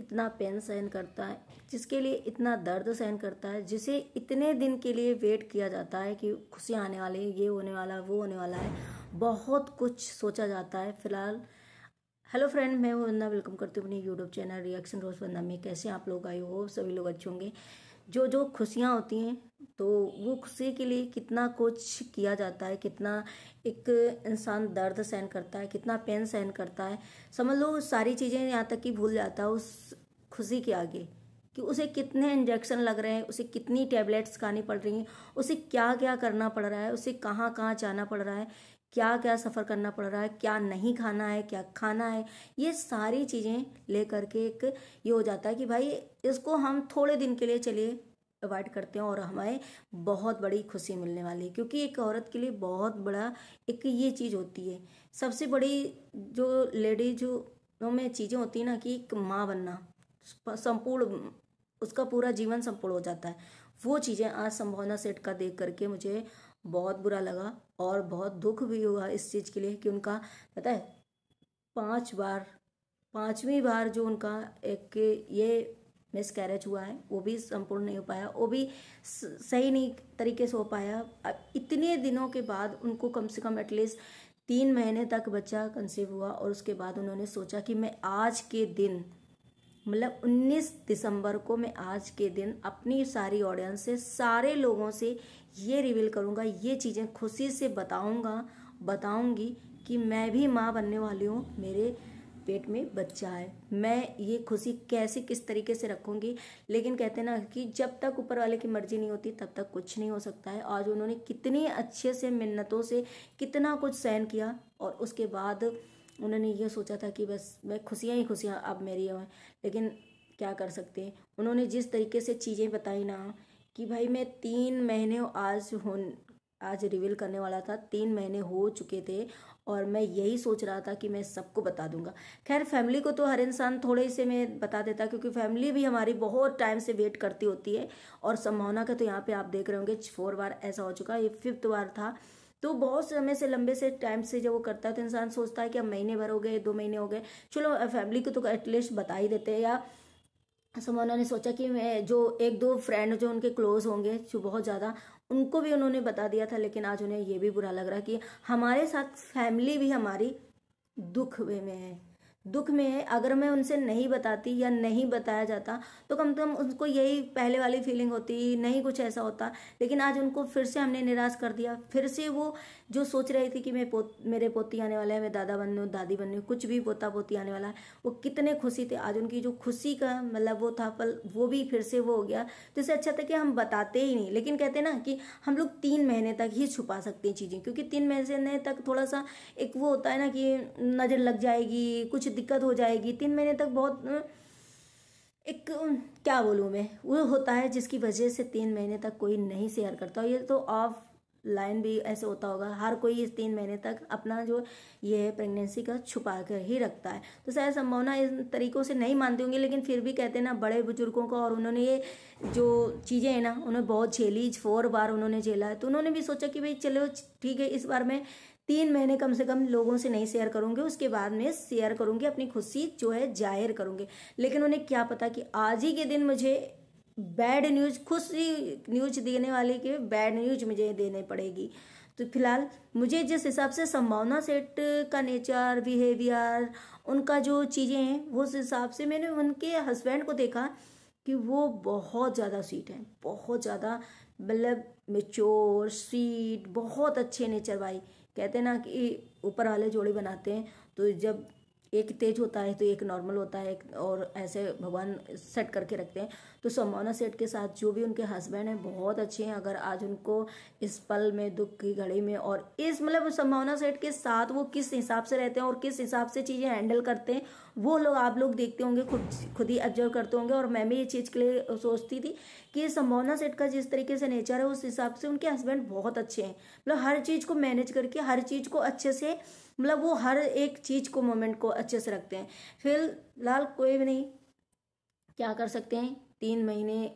इतना पेन सहन करता है, जिसके लिए इतना दर्द सहन करता है, जिसे इतने दिन के लिए वेट किया जाता है कि खुशियाँ आने वाली है, ये होने वाला है, वो होने वाला है, बहुत कुछ सोचा जाता है। फिलहाल हेलो फ्रेंड, मैं वंदना, वेलकम करती हूँ अपनी यूट्यूब चैनल रिएक्शन रोज वंदना में। कैसे आप लोग आए हो? सभी लोग अच्छे होंगे। जो खुशियाँ होती हैं तो वो खुशी के लिए कितना कुछ किया जाता है, कितना एक इंसान दर्द सहन करता है, कितना पेन सहन करता है। समझ लो सारी चीज़ें यहाँ तक कि भूल जाता है उस खुशी के आगे, कि उसे कितने इंजेक्शन लग रहे हैं, उसे कितनी टैबलेट्स खानी पड़ रही हैं, उसे क्या क्या करना पड़ रहा है, उसे कहाँ कहाँ जाना पड़ रहा है, क्या क्या सफ़र करना पड़ रहा है, क्या नहीं खाना है, क्या खाना है। ये सारी चीज़ें लेकर के एक ये हो जाता है कि भाई इसको हम थोड़े दिन के लिए चलिए अवॉइड करते हैं और हमें बहुत बड़ी खुशी मिलने वाली है। क्योंकि एक औरत के लिए बहुत बड़ा एक ये चीज़ होती है, सबसे बड़ी जो लेडीज में चीज़ें होती है ना, कि एक माँ बनना, संपूर्ण उसका पूरा जीवन संपूर्ण हो जाता है। वो चीज़ें आज संभावना सेठ का देख करके मुझे बहुत बुरा लगा और बहुत दुख भी हुआ इस चीज़ के लिए कि उनका पता है 5वीं बार जो उनका एक ये मिस कैरेज हुआ है वो भी संपूर्ण नहीं हो पाया, वो भी सही नहीं तरीके से हो पाया। इतने दिनों के बाद उनको कम से कम एटलीस्ट 3 महीने तक बच्चा कंसीव हुआ और उसके बाद उन्होंने सोचा कि मैं आज के दिन, मतलब 19 दिसंबर को मैं आज के दिन अपनी सारी ऑडियंस से, सारे लोगों से ये रिवील करूँगा, ये चीज़ें खुशी से बताऊंगी कि मैं भी माँ बनने वाली हूँ, मेरे पेट में बच्चा है, मैं ये खुशी कैसे किस तरीके से रखूँगी। लेकिन कहते ना कि जब तक ऊपर वाले की मर्जी नहीं होती तब तक कुछ नहीं हो सकता है। आज उन्होंने कितनी अच्छे से मिन्नतों से कितना कुछ सहन किया और उसके बाद उन्होंने ये सोचा था कि बस मैं खुशियाँ ही खुशियाँ अब मेरी हैं। लेकिन क्या कर सकते हैं, उन्होंने जिस तरीके से चीज़ें बताई ना कि भाई मैं 3 महीने आज रिवील करने वाला था, 3 महीने हो चुके थे और मैं यही सोच रहा था कि मैं सबको बता दूंगा। खैर फैमिली को तो हर इंसान थोड़े से में बता देता, क्योंकि फैमिली भी हमारी बहुत टाइम से वेट करती होती है। और संभावना का तो यहाँ पे आप देख रहे होंगे 4 बार ऐसा हो चुका है, ये 5th बार था। तो बहुत समय से, लंबे से टाइम से जब वो करता है तो इंसान सोचता है कि अब महीने भर हो गए, 2 महीने हो गए, चलो फैमिली को तो एटलीस्ट बता ही देते हैं। या समोना ने सोचा कि मैं जो 1-2 फ्रेंड जो उनके क्लोज होंगे जो बहुत ज़्यादा, उनको भी उन्होंने बता दिया था। लेकिन आज उन्हें ये भी बुरा लग रहा कि हमारे साथ फैमिली भी हमारी दुख में है। अगर मैं उनसे नहीं बताती या नहीं बताया जाता तो कम से कम उनको यही पहले वाली फीलिंग होती, नहीं कुछ ऐसा होता। लेकिन आज उनको फिर से हमने निराश कर दिया। फिर से वो जो सोच रही थी कि मेरे पोती आने वाला है, मैं दादा बनने हूँ, दादी बनने हूँ, कुछ भी पोता पोती आने वाला है, वो कितने खुशी थे। आज उनकी जो खुशी का मतलब वो था पल, वो भी फिर से वो हो गया। तो इससे अच्छा था कि हम बताते ही नहीं। लेकिन कहते ना कि हम लोग 3 महीने तक ही छुपा सकते हैं चीज़ें, क्योंकि 3 महीने तक थोड़ा सा एक वो होता है ना कि नज़र लग जाएगी, कुछ दिक्कत हो जाएगी। 3 महीने तक बहुत एक क्या बोलूँ मैं, वो होता है जिसकी वजह से 3 महीने तक कोई नहीं शेयर करता। ये तो ऑफ लाइन भी ऐसे होता होगा, हर कोई इस 3 महीने तक अपना जो ये है प्रेगनेंसी का छुपा कर ही रखता है। तो शायद संभावना इन तरीकों से नहीं मानती होंगी, लेकिन फिर भी कहते हैं ना बड़े बुजुर्गों का, और उन्होंने ये जो चीज़ें हैं ना उन्हें बहुत झेली, 4 बार उन्होंने झेला है। तो उन्होंने भी सोचा कि भाई चलो ठीक है, इस बार मैं 3 महीने कम से कम लोगों से नहीं शेयर करूंगी, उसके बाद में शेयर करूंगी, अपनी खुशी जो है जाहिर करूंगी। लेकिन उन्हें क्या पता कि आज ही के दिन मुझे बैड न्यूज, खुशी न्यूज देने वाले के बैड न्यूज मुझे देने पड़ेगी। तो फिलहाल मुझे जिस हिसाब से संभावना सेठ का नेचर, बिहेवियर, उनका जो चीज़ें हैं, वो उस हिसाब से मैंने उनके हस्बैंड को देखा कि वो बहुत ज़्यादा स्वीट हैं, बहुत ज़्यादा मतलब मेच्योर, स्वीट, बहुत अच्छे नेचर भाई। कहते हैं ना कि ऊपर वाले जोड़ी बनाते हैं तो जब एक तेज होता है तो एक नॉर्मल होता है, और ऐसे भगवान सेट करके रखते हैं। तो संभावना सेठ के साथ जो भी उनके हस्बैंड हैं बहुत अच्छे हैं। अगर आज उनको इस पल में, दुख की घड़ी में, और इस मतलब संभावना सेठ के साथ वो किस हिसाब से रहते हैं और किस हिसाब से चीज़ें हैंडल करते हैं, वो लोग आप लोग देखते होंगे, खुद ही ऑब्जर्व करते होंगे। और मैं भी ये चीज़ के लिए सोचती थी कि संभावना सेठ का जिस तरीके से नेचर है उस हिसाब से उनके हस्बैंड बहुत अच्छे हैं। मतलब हर चीज़ को मैनेज करके, हर चीज़ को अच्छे से, मतलब वो हर एक चीज को, मोमेंट को अच्छे से रखते हैं। फिलहाल कोई भी नहीं, क्या कर सकते हैं। 3 महीने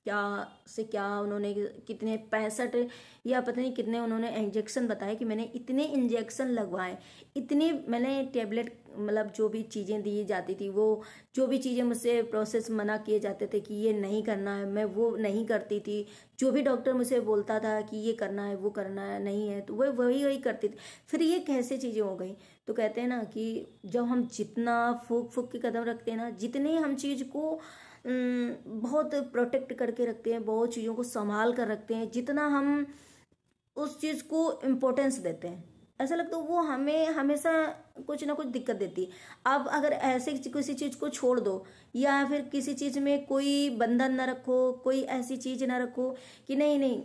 क्या उन्होंने कितने 65 या पता नहीं कितने उन्होंने इंजेक्शन बताए कि मैंने इतने इंजेक्शन लगवाए, इतनी मैंने टेबलेट मतलब जो भी चीज़ें दी जाती थी, वो जो भी चीज़ें मुझसे प्रोसेस मना किए जाते थे कि ये नहीं करना है, मैं वो नहीं करती थी। जो भी डॉक्टर मुझे बोलता था कि ये करना है, वो करना है, नहीं है, तो वह वही वही करती थी। फिर ये कैसे चीज़ें हो गई? तो कहते हैं ना कि जब हम जितना फूक फूक के कदम रखते हैं ना, जितने हम चीज़ को बहुत प्रोटेक्ट करके रखते हैं, बहुत चीज़ों को संभाल कर रखते हैं, जितना हम उस चीज़ को इम्पोर्टेंस देते हैं, ऐसा लगता है वो हमें हमेशा कुछ ना कुछ दिक्कत देती है। अब अगर ऐसे किसी चीज़ को छोड़ दो, या फिर किसी चीज़ में कोई बंधन ना रखो, कोई ऐसी चीज़ ना रखो कि नहीं नहीं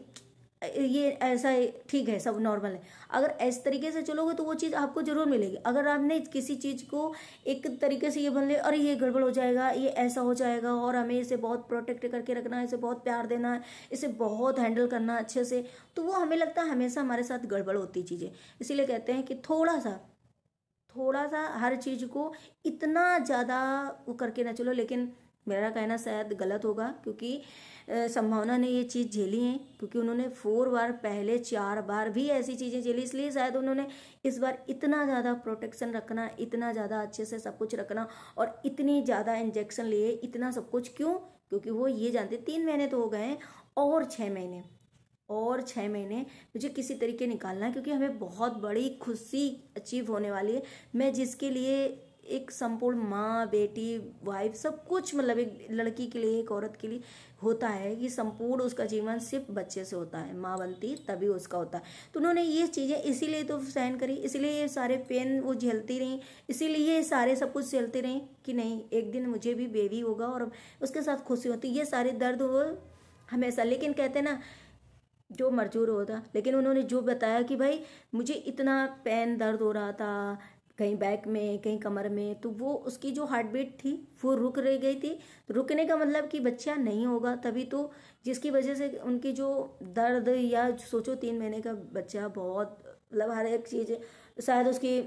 ये ऐसा है, ठीक है, सब नॉर्मल है, अगर इस तरीके से चलोगे तो वो चीज़ आपको जरूर मिलेगी। अगर आपने किसी चीज़ को एक तरीके से ये बन ले, अरे ये गड़बड़ हो जाएगा, ये ऐसा हो जाएगा, और हमें इसे बहुत प्रोटेक्ट करके रखना है, इसे बहुत प्यार देना है, इसे बहुत हैंडल करना अच्छे से, तो वो हमें लगता है हमेशा हमारे साथ गड़बड़ होती चीज़ें। इसीलिए कहते हैं कि थोड़ा सा हर चीज़ को इतना ज़्यादा वो करके ना चलो। लेकिन मेरा कहना शायद गलत होगा, क्योंकि संभावना ने ये चीज़ झेली है, क्योंकि उन्होंने 4 बार, पहले 4 बार भी ऐसी चीज़ें झेली, इसलिए शायद उन्होंने इस बार इतना ज़्यादा प्रोटेक्शन रखना, इतना ज़्यादा अच्छे से सब कुछ रखना, और इतनी ज़्यादा इंजेक्शन लिए, इतना सब कुछ क्यों? क्योंकि वो ये जानते 3 महीने तो हो गए हैं, और 6 महीने मुझे किसी तरीके निकालना है, क्योंकि हमें बहुत बड़ी खुशी अचीव होने वाली है। मैं जिसके लिए एक संपूर्ण माँ, बेटी, वाइफ, सब कुछ, मतलब एक लड़की के लिए, एक औरत के लिए होता है कि संपूर्ण उसका जीवन सिर्फ बच्चे से होता है, माँ बनती तभी उसका होता है। तो उन्होंने ये चीज़ें इसीलिए तो सहन करी, इसीलिए ये सारे पेन वो झेलती रही, इसीलिए ये सारे सब कुछ झेलती रही कि नहीं एक दिन मुझे भी बेबी होगा और उसके साथ खुशी होती। ये सारे दर्द वो हमेशा, लेकिन कहते ना जो मजबूर होता, लेकिन उन्होंने जो बताया कि भाई मुझे इतना पेन दर्द हो रहा था, कहीं बैक में, कहीं कमर में, तो वो उसकी जो हार्ट बीट थी वो रुक रह गई थी। तो रुकने का मतलब कि बच्चा नहीं होगा, तभी तो जिसकी वजह से उनकी जो दर्द, या सोचो 3 महीने का बच्चा, बहुत मतलब हर एक चीज़ शायद उसकी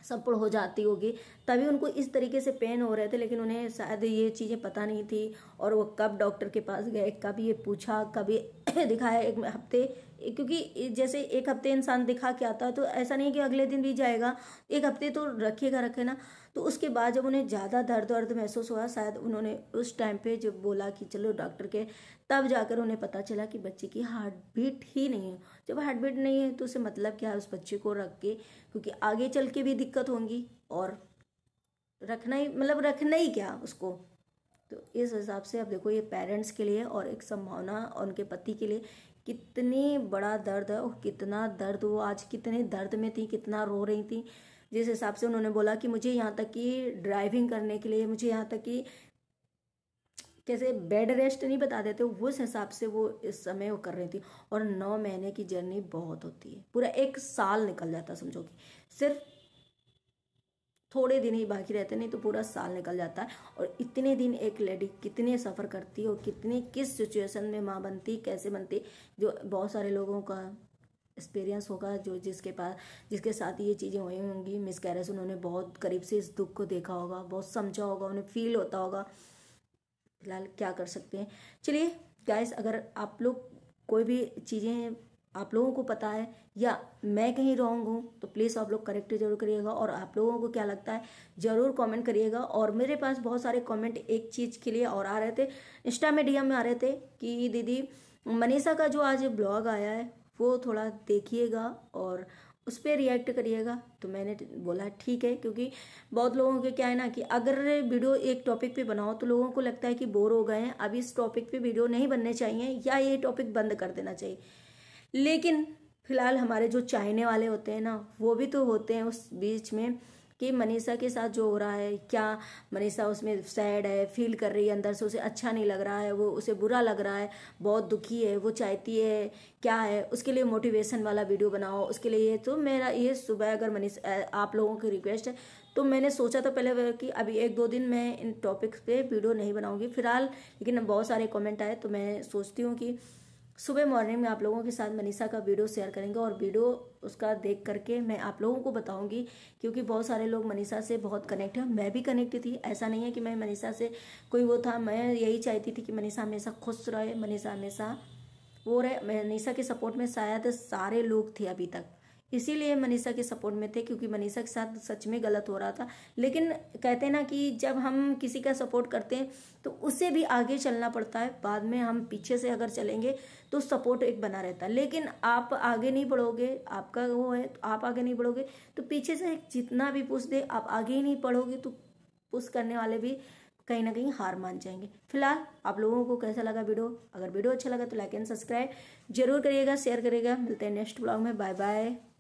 संपूर्ण हो जाती होगी, तभी उनको इस तरीके से पेन हो रहे थे। लेकिन उन्हें शायद ये चीज़ें पता नहीं थी, और वो कब डॉक्टर के पास गए, कब ये पूछा, कभी दिखाया, 1 हफ्ते, क्योंकि जैसे 1 हफ्ते इंसान दिखा के आता है, तो ऐसा नहीं कि अगले दिन भी जाएगा, 1 हफ्ते तो रखे ना। तो उसके बाद जब उन्हें ज़्यादा दर्द महसूस हुआ, शायद उन्होंने उस टाइम पे जब बोला कि चलो डॉक्टर के, तब जाकर उन्हें पता चला कि बच्चे की हार्ट बीट ही नहीं है। जब हार्ट बीट नहीं है तो उसे मतलब क्या है उस बच्चे को रख के, क्योंकि आगे चल के भी दिक्कत होंगी, और रखना ही क्या उसको। तो इस हिसाब से अब देखो ये पेरेंट्स के लिए और एक संभावना और उनके पति के लिए कितनी बड़ा दर्द है, और कितना दर्द, वो आज कितने दर्द में थी, कितना रो रही थी। जिस हिसाब से उन्होंने बोला कि मुझे यहाँ तक कि ड्राइविंग करने के लिए, मुझे यहाँ तक कि जैसे बेड रेस्ट नहीं बता देते, उस हिसाब से वो इस समय वो कर रही थी। और 9 महीने की जर्नी बहुत होती है, पूरा 1 साल निकल जाता समझो कि, सिर्फ थोड़े दिन ही बाकी रहते, नहीं तो पूरा साल निकल जाता है। और इतने दिन एक लेडी कितने सफ़र करती है, और कितनी किस सिचुएशन में माँ बनती, कैसे बनती, जो बहुत सारे लोगों का एक्सपीरियंस होगा, जो जिसके साथ ये चीज़ें हुई होंगी, मिसकैरेज, उन्होंने बहुत करीब से इस दुख को देखा होगा, बहुत समझा होगा, उन्हें फील होता होगा। फिलहाल क्या कर सकते हैं। चलिए गाइस, अगर आप लोग कोई भी चीज़ें आप लोगों को पता है, या मैं कहीं रॉन्ग हूँ, तो प्लीज़ आप लोग करेक्ट जरूर करिएगा। और आप लोगों को क्या लगता है ज़रूर कमेंट करिएगा। और मेरे पास बहुत सारे कमेंट एक चीज़ के लिए और आ रहे थे, इंस्टा में DM में आ रहे थे कि दीदी मनीषा का जो आज ब्लॉग आया है वो थोड़ा देखिएगा और उस पर रिएक्ट करिएगा। तो मैंने बोला ठीक है, क्योंकि बहुत लोगों के क्या है ना कि अगर वीडियो एक टॉपिक पे बनाओ तो लोगों को लगता है कि बोर हो गए हैं, अब इस टॉपिक पे वीडियो नहीं बनने चाहिए, या ये टॉपिक बंद कर देना चाहिए। लेकिन फिलहाल हमारे जो चाहने वाले होते हैं ना, वो भी तो होते हैं उस बीच में कि मनीषा के साथ जो हो रहा है, क्या मनीषा उसमें सैड है, फील कर रही है, अंदर से उसे अच्छा नहीं लग रहा है, वो उसे बुरा लग रहा है, बहुत दुखी है, वो चाहती है क्या है, उसके लिए मोटिवेशन वाला वीडियो बनाओ, उसके लिए ये। तो मेरा ये सुबह अगर मनीषा आप लोगों की रिक्वेस्ट है, तो मैंने सोचा था पहले कि अभी 1-2 दिन मैं इन टॉपिक्स पे वीडियो नहीं बनाऊंगी फिलहाल, लेकिन बहुत सारे कमेंट आए तो मैं सोचती हूँ कि सुबह मॉर्निंग में आप लोगों के साथ मनीषा का वीडियो शेयर करेंगे, और वीडियो उसका देख करके मैं आप लोगों को बताऊंगी, क्योंकि बहुत सारे लोग मनीषा से बहुत कनेक्ट हैं, मैं भी कनेक्ट थी। ऐसा नहीं है कि मैं मनीषा से कोई वो था, मैं यही चाहती थी कि मनीषा हमेशा खुश रहे, मनीषा हमेशा वो रहे। मनीषा के सपोर्ट में शायद सारे लोग थे अभी तक, इसीलिए मनीषा के सपोर्ट में थे, क्योंकि मनीषा के साथ सच में गलत हो रहा था। लेकिन कहते हैं ना कि जब हम किसी का सपोर्ट करते हैं तो उससे भी आगे चलना पड़ता है। बाद में हम पीछे से अगर चलेंगे तो सपोर्ट एक बना रहता है, लेकिन आप आगे नहीं बढ़ोगे, आपका वो है तो आप आगे नहीं बढ़ोगे तो पीछे से जितना भी पुश दे, आप आगे ही नहीं बढ़ोगे तो पुश करने वाले भी कहीं ना कहीं हार मान जाएंगे। फिलहाल आप लोगों को कैसा लगा वीडियो? अगर वीडियो अच्छा लगा तो लाइक एंड सब्सक्राइब जरूर करिएगा, शेयर करिएगा। मिलते हैं नेक्स्ट ब्लॉग में। Bye bye.